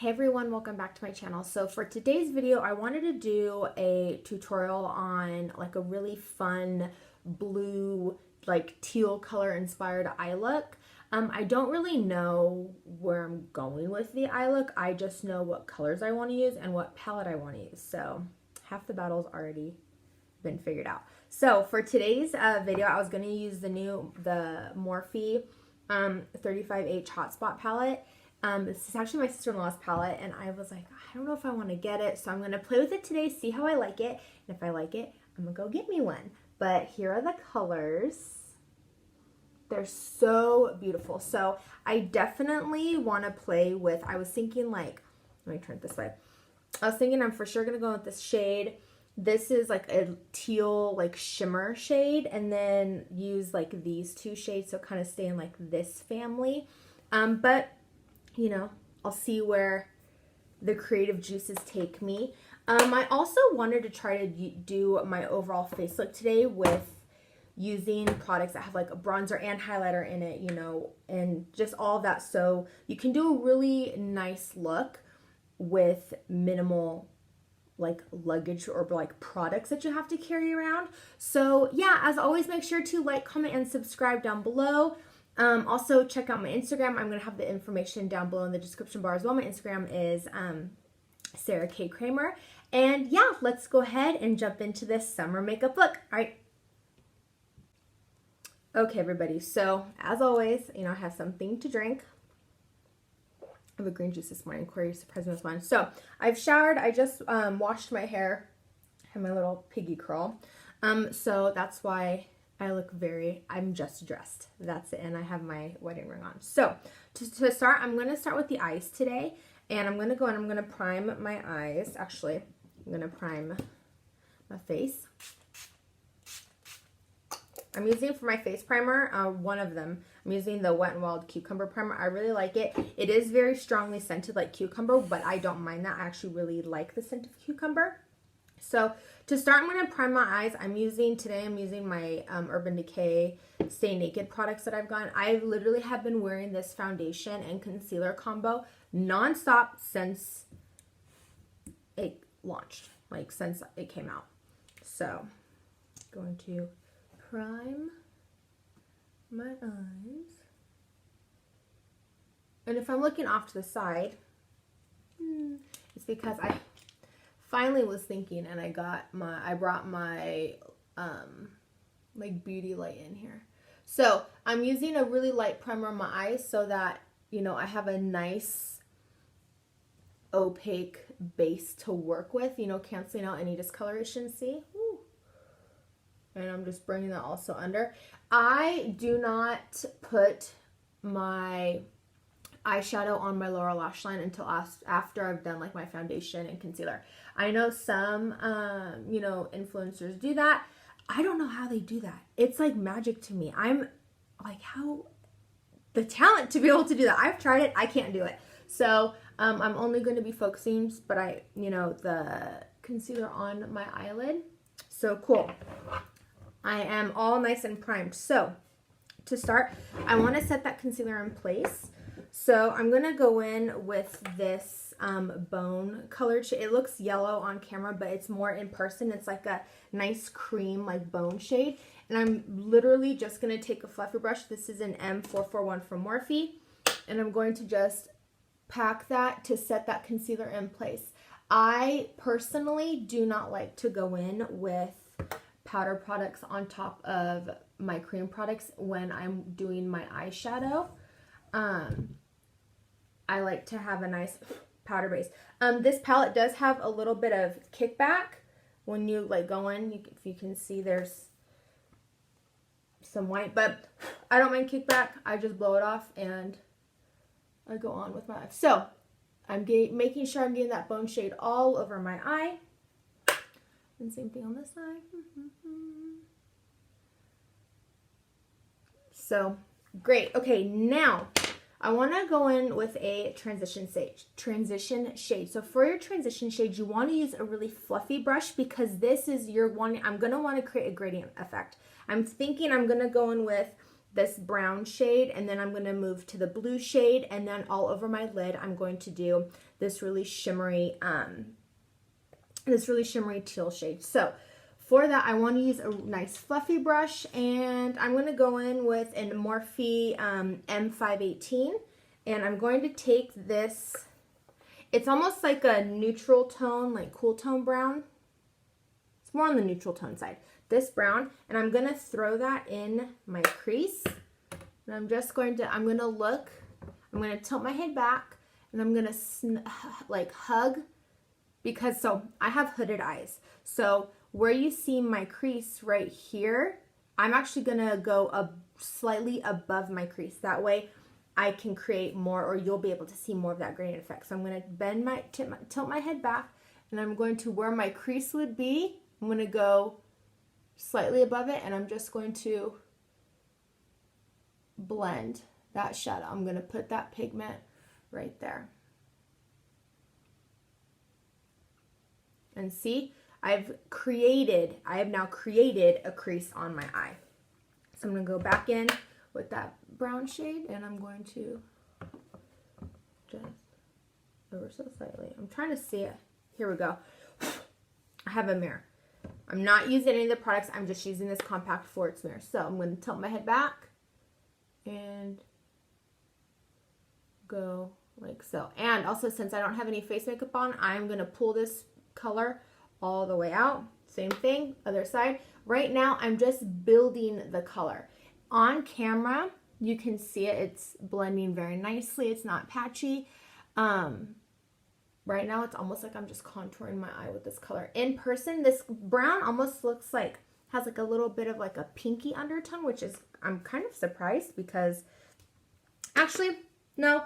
Hey everyone, welcome back to my channel. So for today's video, I wanted to do a tutorial on like a really fun blue, like teal color inspired eye look. I don't really know where I'm going with the eye look. I just know what colors I want to use and what palette I want to use. So half the battle's already been figured out. So for today's video, I was going to use the Morphe 35H Hotspot palette. This is actually my sister-in-law's palette, and I was like, I don't know if I want to get it, so I'm going to play with it today, see how I like it, and if I like it, I'm going to go get me one. But here are the colors. They're so beautiful. So I definitely want to play with, I was thinking like, let me turn it this way. I was thinking I'm for sure going to go with this shade. This is like a teal, like shimmer shade, and then use like these two shades, so kind of stay in like this family. But you know, I'll see where the creative juices take me. I also wanted to try to do my overall face look today with using products that have like a bronzer and highlighter in it, you know, and just all of that. So you can do a really nice look with minimal like luggage or like products that you have to carry around. So yeah, as always, make sure to like, comment, and subscribe down below. Also check out my Instagram. I'm going to have the information down below in the description bar as well. My Instagram is Sarah K. Kramer. And yeah, let's go ahead and jump into this summer makeup look. All right. Okay, everybody. So as always, you know, I have something to drink. I have a green juice this morning. Corey surprised me with one. So I've showered. I just washed my hair. I have my little piggy curl. So that's why I look I'm just dressed. That's it. And I have my wedding ring on. So to start, I'm going to start with the eyes today. And I'm going to go and I'm going to prime my eyes. Actually, I'm going to prime my face. I'm using for my face primer, one of them. I'm using the Wet n Wild Cucumber Primer. I really like it. It is very strongly scented like cucumber, but I don't mind that. I actually really like the scent of cucumber. So to start, I'm going to prime my eyes. I'm using my Urban Decay Stay Naked products that I've gotten. I literally have been wearing this foundation and concealer combo nonstop since it launched, like since it came out. So going to prime my eyes. And if I'm looking off to the side, it's because I finally was thinking, and I brought my like beauty light in here. So I'm using a really light primer on my eyes so that, you know, I have a nice opaque base to work with, you know, canceling out any discoloration. See? Woo. And I'm just bringing that also under. I do not put my eyeshadow on my lower lash line until after I've done like my foundation and concealer. I know some, you know, influencers do that. I don't know how they do that. It's like magic to me. I'm like, how the talent to be able to do that. I've tried it. I can't do it. So I'm only going to be focusing, but the concealer on my eyelid. So cool. I am all nice and primed. So to start, I want to set that concealer in place. So I'm going to go in with this bone colored shade. It looks yellow on camera, but it's more in person. It's like a nice cream, like bone shade. And I'm literally just going to take a fluffy brush. This is an M441 from Morphe. And I'm going to just pack that to set that concealer in place. I personally do not like to go in with powder products on top of my cream products when I'm doing my eyeshadow. I like to have a nice powder base. This palette does have a little bit of kickback when you like go in. If you can see, there's some white, but I don't mind kickback. I just blow it off and I go on with my eye. So I'm making sure I'm getting that bone shade all over my eye. And same thing on this side. So great. Okay, now I want to go in with a transition shade. So for your transition shade, you want to use a really fluffy brush because this is I'm going to want to create a gradient effect. I'm thinking I'm going to go in with this brown shade, and then I'm going to move to the blue shade, and then all over my lid I'm going to do this really shimmery teal shade. So for that, I want to use a nice fluffy brush, and I'm going to go in with a Morphe M518, and I'm going to take this, it's almost like a neutral tone, like cool tone brown. It's more on the neutral tone side. This brown, and I'm going to throw that in my crease, and I'm going to tilt my head back, and I'm going to like hug, because so I have hooded eyes. So where you see my crease right here, I'm actually gonna go slightly above my crease. That way I can create more, or you'll be able to see more of that gradient effect. So I'm gonna tilt my head back, and I'm going to, where my crease would be, I'm gonna go slightly above it, and I'm just going to blend that shadow. I'm gonna put that pigment right there. And see, I have now created a crease on my eye. So I'm going to go back in with that brown shade, and I'm going to just ever so slightly. I'm trying to see it. Here we go. I have a mirror. I'm not using any of the products. I'm just using this compact Forts mirror. So I'm going to tilt my head back and go like so. And also, since I don't have any face makeup on, I'm going to pull this color all the way out. Same thing, other side. Right now, I'm just building the color. On camera, you can see it. It's blending very nicely. It's not patchy. Right now, it's almost like I'm just contouring my eye with this color. In person, this brown almost looks like, has like a little bit of like a pinky undertone, which is, I'm kind of surprised, because actually, no,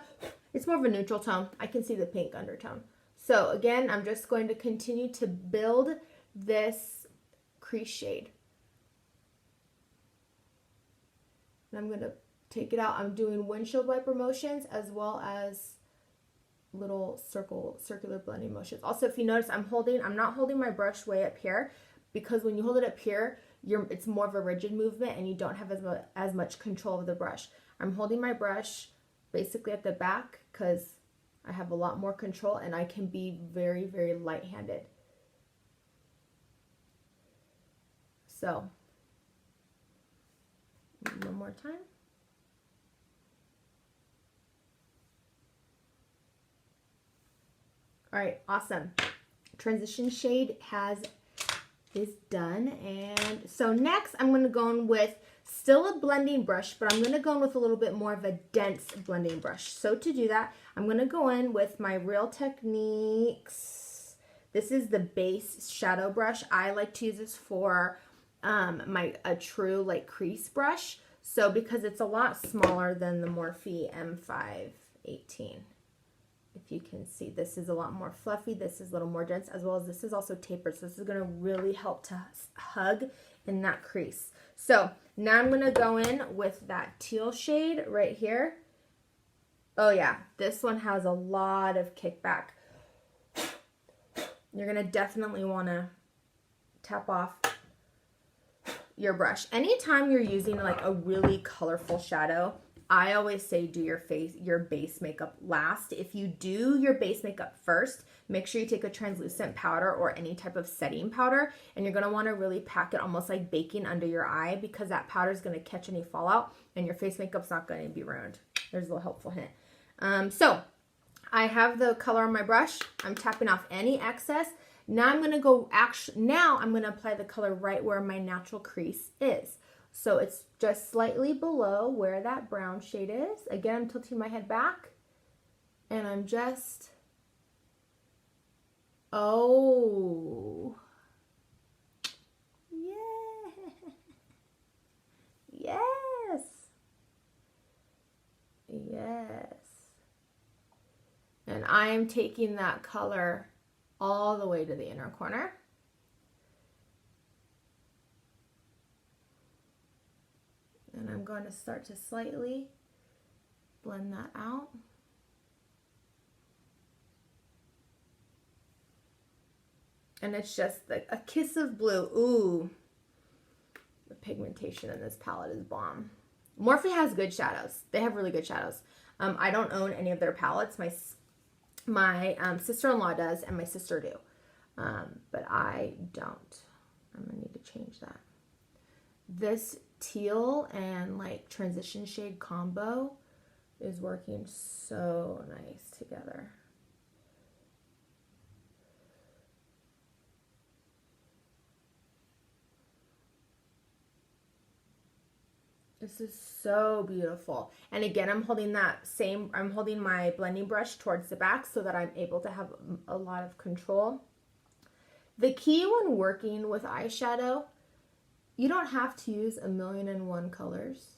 it's more of a neutral tone. I can see the pink undertone. So again, I'm just going to continue to build this crease shade. And I'm going to take it out. I'm doing windshield wiper motions as well as little circular blending motions. Also, if you notice, I'm not holding my brush way up here, because when you hold it up here, it's more of a rigid movement and you don't have as much control of the brush. I'm holding my brush basically at the back because I have a lot more control, and I can be very, very light-handed. So, one more time. All right, awesome. Transition shade is done, and so next I'm going to go in with still a blending brush, but I'm going to go in with a little bit more of a dense blending brush. So to do that, I'm going to go in with my Real Techniques. This is the base shadow brush. I like to use this for a true like crease brush. So because it's a lot smaller than the Morphe M518. If you can see, this is a lot more fluffy. This is a little more dense, as well as this is also tapered. So this is going to really help to hug in that crease. So now I'm going to go in with that teal shade right here. Oh yeah, this one has a lot of kickback. You're going to definitely want to tap off your brush. Anytime you're using like a really colorful shadow, I always say do your base makeup last. If you do your base makeup first, make sure you take a translucent powder or any type of setting powder, and you're going to want to really pack it almost like baking under your eye, because that powder is going to catch any fallout and your face makeup's not going to be ruined. There's a little helpful hint. So I have the color on my brush. I'm tapping off any excess. Now I'm going to apply the color right where my natural crease is. So it's just slightly below where that brown shade is. Again, I'm tilting my head back, and I'm just, oh, yeah, yes, yes. And I am taking that color all the way to the inner corner. And I'm going to start to slightly blend that out. And it's just like a kiss of blue. Ooh, the pigmentation in this palette is bomb. Morphe has good shadows. They have really good shadows. I don't own any of their palettes. My sister-in-law does, and my sister do. But I don't. I'm gonna need to change that. This teal and like transition shade combo is working so nice together. This is so beautiful. And again, I'm holding my blending brush towards the back so that I'm able to have a lot of control. The key when working with eyeshadow, you don't have to use 1,000,001 colors,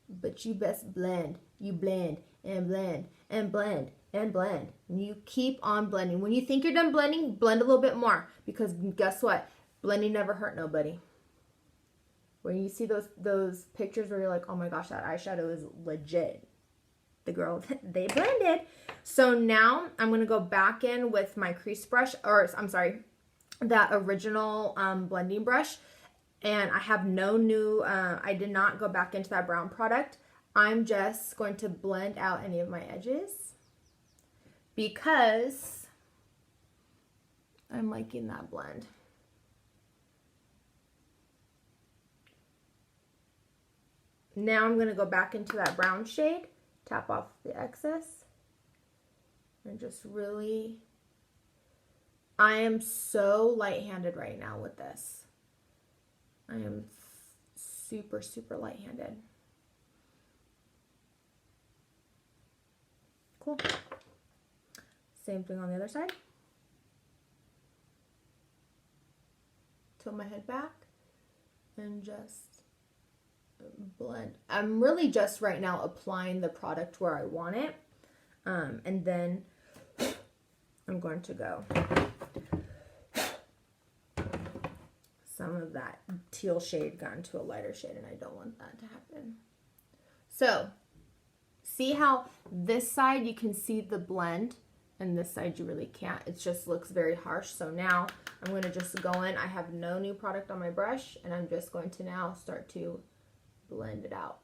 but you best blend. You blend and blend and blend and blend. And you keep on blending. When you think you're done blending, blend a little bit more, because guess what? Blending never hurt nobody. When you see those pictures where you're like, oh my gosh, that eyeshadow is legit. The girl, they blended. So now I'm going to go back in with my crease brush, or I'm sorry, that original blending brush. And I have no new, I did not go back into that brown product. I'm just going to blend out any of my edges because I'm liking that blend. Now I'm going to go back into that brown shade, tap off the excess, and just really, I am so light-handed right now with this. I am super, super light-handed. Cool. Same thing on the other side. Tilt my head back and just blend. I'm really just right now applying the product where I want it. And then I'm going to go some of that teal shade got into a lighter shade, and I don't want that to happen. So see how this side you can see the blend, and this side you really can't. It just looks very harsh. So now I'm going to just go in. I have no new product on my brush, and I'm just going to now start to blend it out.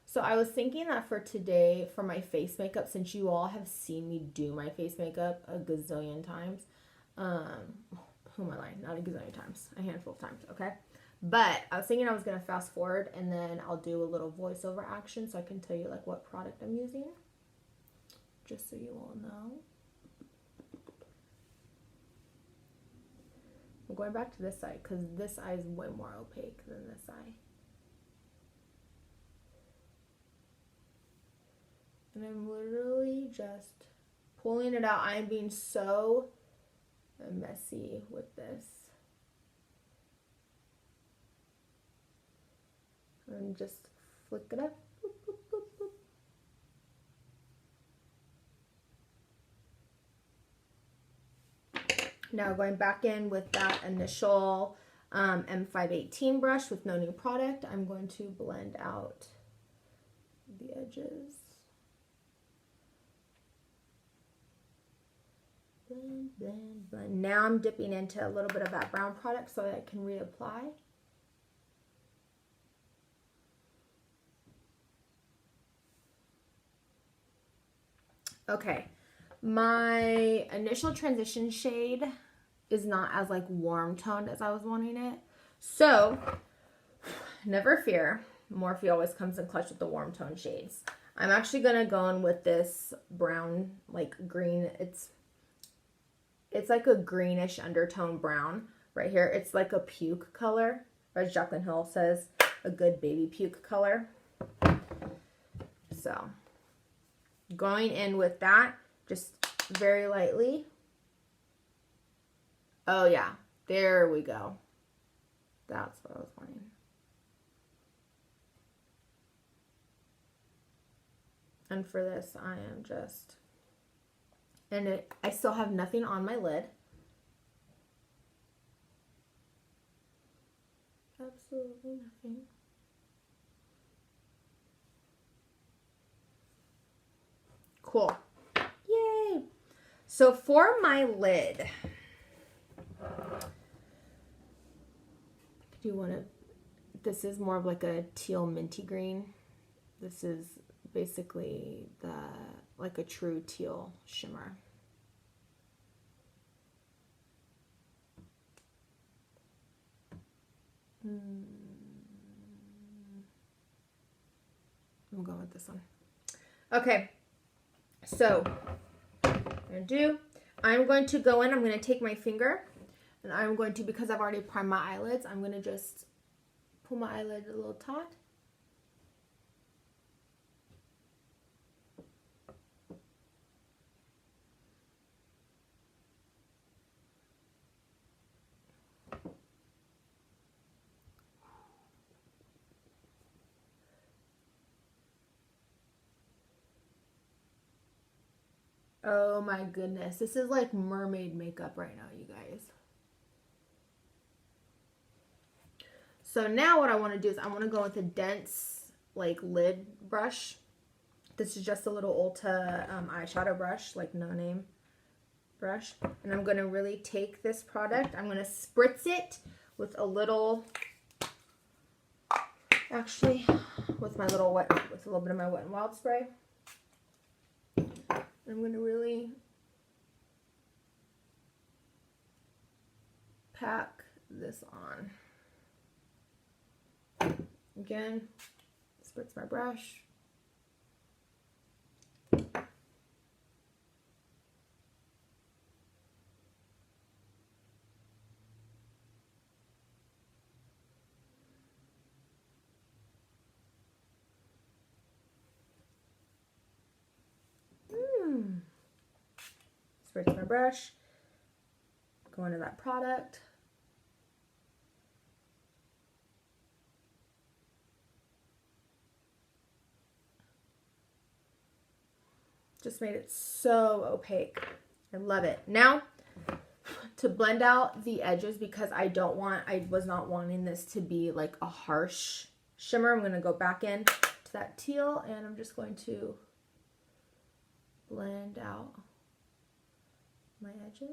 So I was thinking that for today, for my face makeup, since you all have seen me do my face makeup a gazillion times, who am I lying? Not a gazillion times, a handful of times, okay? But I was thinking I was going to fast forward, and then I'll do a little voiceover action so I can tell you like what product I'm using, just so you all know. I'm going back to this side because this eye is way more opaque than this eye. And I'm literally just pulling it out. I am being so messy with this. And just flick it up. Boop, boop, boop, boop. Now going back in with that initial M518 brush with no new product, I'm going to blend out the edges. Blend, blend, blend. Now I'm dipping into a little bit of that brown product so that I can reapply. Okay, my initial transition shade is not as like warm toned as I was wanting it. So, never fear, Morphe always comes in clutch with the warm tone shades. I'm actually going to go in with this brown, like green, it's like a greenish undertone brown right here. It's like a puke color, or as Jaclyn Hill says, a good baby puke color. So, going in with that, just very lightly. Oh yeah, there we go. That's what I was wanting. And for this, I am just, and I still have nothing on my lid. Absolutely nothing. Cool. Yay! So for my lid, do you want to, this is more of like a teal minty green. This is basically like a true teal shimmer. I'm going with this one. Okay, so I'm going to go in, I'm going to take my finger, and I'm going to, because I've already primed my eyelids, I'm going to just pull my eyelid a little taut. Oh my goodness, this is like mermaid makeup right now, you guys. So now what I want to do is I want to go with a dense like lid brush. This is just a little Ulta eyeshadow brush, like no name brush. And I'm going to really take this product, I'm going to spritz it with a little, actually with my little wet, with a little bit of my Wet n Wild spray. I'm going to really pack this on. Again, spritz my brush. Spritz my brush, go into that product. Just made it so opaque. I love it. Now, to blend out the edges, because I was not wanting this to be like a harsh shimmer, I'm going to go back in to that teal and I'm just going to blend out my edges.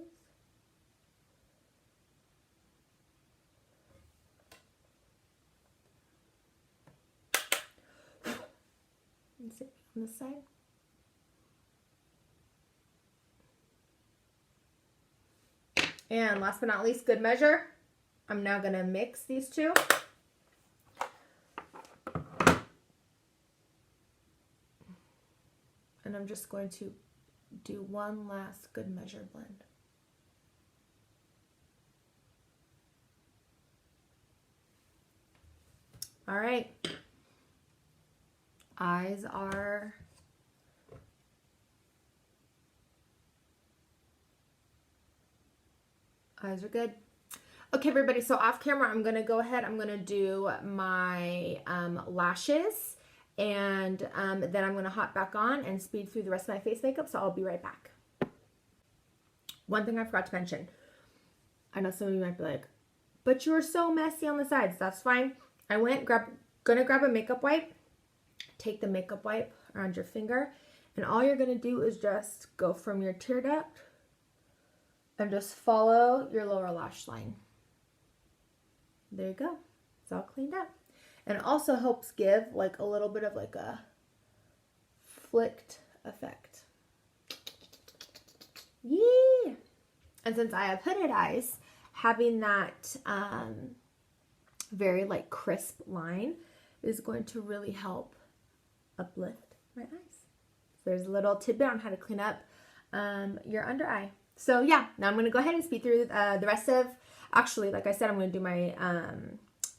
And sit on this side. And last but not least, good measure. I'm now going to mix these two. And I'm just going to do one last good measure blend. All right. Eyes are good. Okay, everybody, so off camera, I'm going to go ahead. I'm going to do my lashes, and then I'm going to hop back on and speed through the rest of my face makeup, so I'll be right back. One thing I forgot to mention. I know some of you might be like, but you were so messy on the sides. That's fine. I went, gonna grab a makeup wipe. Take the makeup wipe around your finger, and all you're going to do is just go from your tear duct and just follow your lower lash line. There you go. It's all cleaned up. And it also helps give like a little bit of like a flicked effect. Yeah. And since I have hooded eyes, having that very like crisp line is going to really help uplift my eyes. So there's a little tidbit on how to clean up your under eye. So yeah, now I'm going to go ahead and speed through the rest of, actually, like I said, I'm going to do my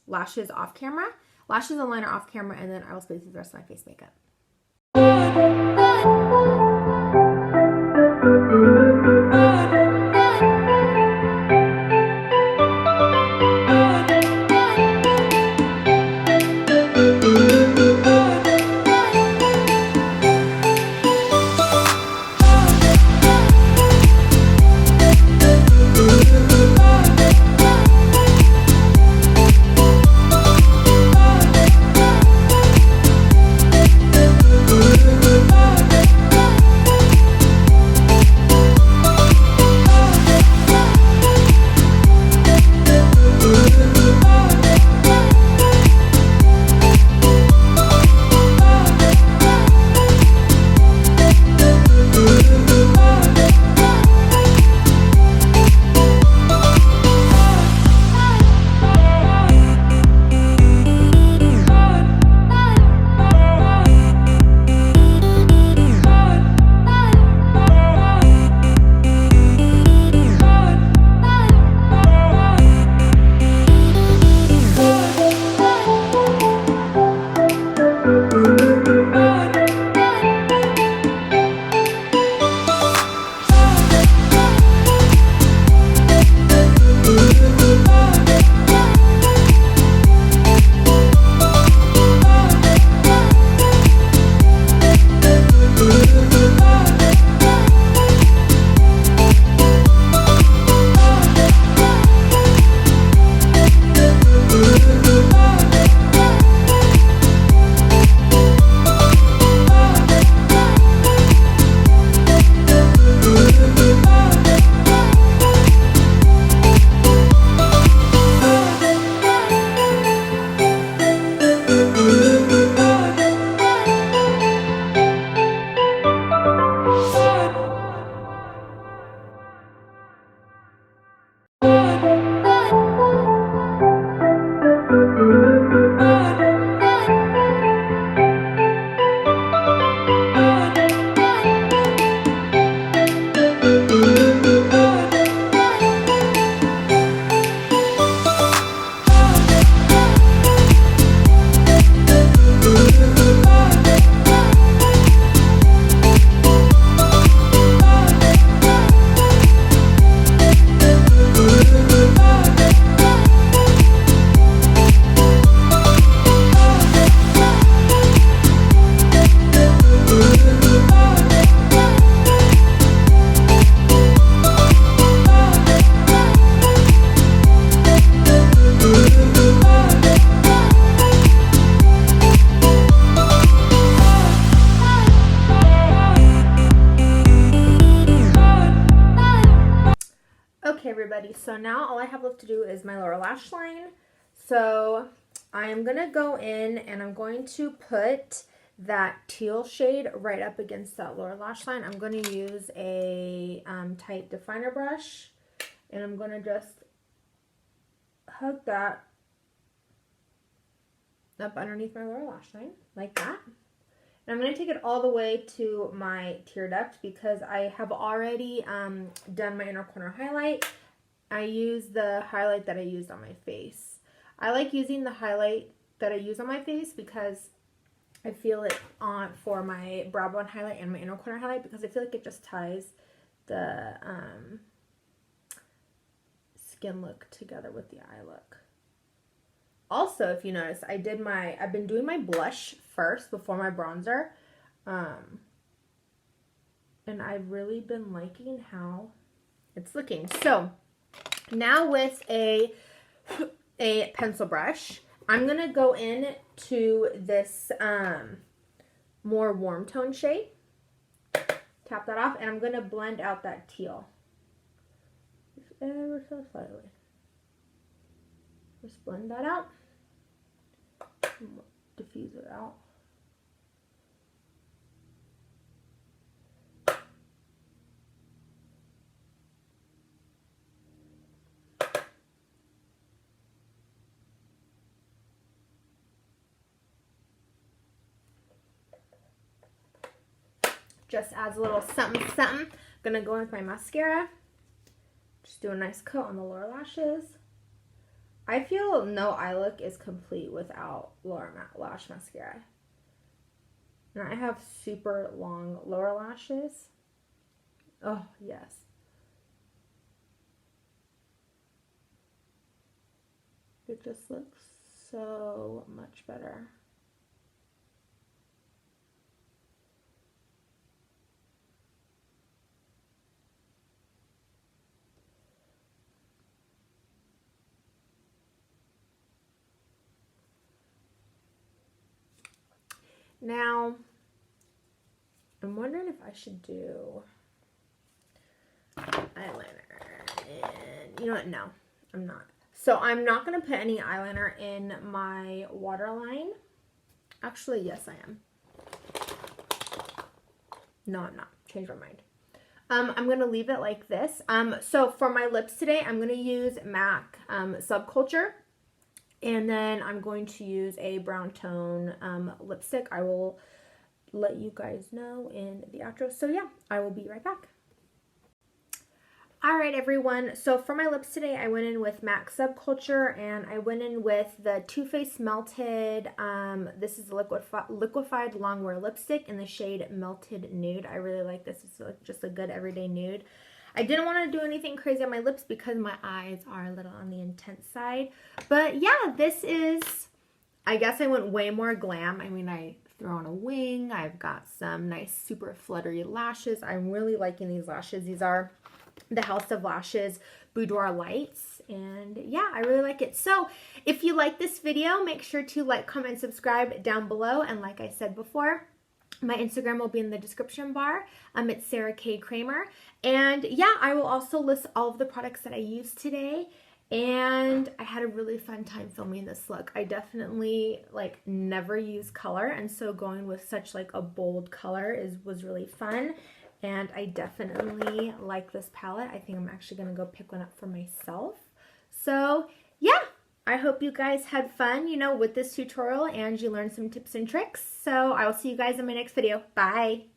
lashes off camera, lashes and liner off camera, and then I will speed through the rest of my face makeup. So now all I have left to do is my lower lash line. So I'm going to go in and I'm going to put that teal shade right up against that lower lash line. I'm going to use a tight definer brush, and I'm going to just hug that up underneath my lower lash line like that. And I'm going to take it all the way to my tear duct because I have already done my inner corner highlight. I use the highlight that I used on my face. I like using the highlight that I use on my face because I feel it on for my brow bone highlight and my inner corner highlight because I feel like it just ties the skin look together with the eye look. Also, if you notice, I've been doing my blush first before my bronzer, and I've really been liking how it's looking. So now with a pencil brush, I'm going to go in to this more warm tone shade. Tap that off, and I'm going to blend out that teal. Just ever so slightly. Just blend that out. Diffuse it out. Just adds a little something, something. Gonna go in with my mascara. Just do a nice coat on the lower lashes. I feel no eye look is complete without lower lash mascara. And I have super long lower lashes. Oh, yes. It just looks so much better. Now, I'm wondering if I should do eyeliner. And you know what? No, I'm not. So I'm not going to put any eyeliner in my waterline. Actually, yes, I am. No, I'm not. Change my mind. I'm going to leave it like this. So for my lips today, I'm going to use MAC Subculture. And then I'm going to use a brown tone lipstick. I will let you guys know in the outro. So yeah, I will be right back. Alright everyone, so for my lips today, I went in with MAC Subculture, and I went in with the Too Faced Melted, this is liquefied longwear lipstick in the shade Melted Nude. I really like this. It's just a good everyday nude. I didn't want to do anything crazy on my lips because my eyes are a little on the intense side. But yeah, this is, I guess I went way more glam. I mean, I threw on a wing. I've got some nice super fluttery lashes. I'm really liking these lashes. These are the House of Lashes Boudoir Lights. And yeah, I really like it. So if you like this video, make sure to like, comment, subscribe down below. And like I said before, my Instagram will be in the description bar. It's Sarah K. Kramer. And yeah, I will also list all of the products that I used today. And I had a really fun time filming this look. I definitely like never use color. And so going with such like a bold color was really fun. And I definitely like this palette. I think I'm actually going to go pick one up for myself. So yeah. I hope you guys had fun, with this tutorial and you learned some tips and tricks. So I will see you guys in my next video. Bye.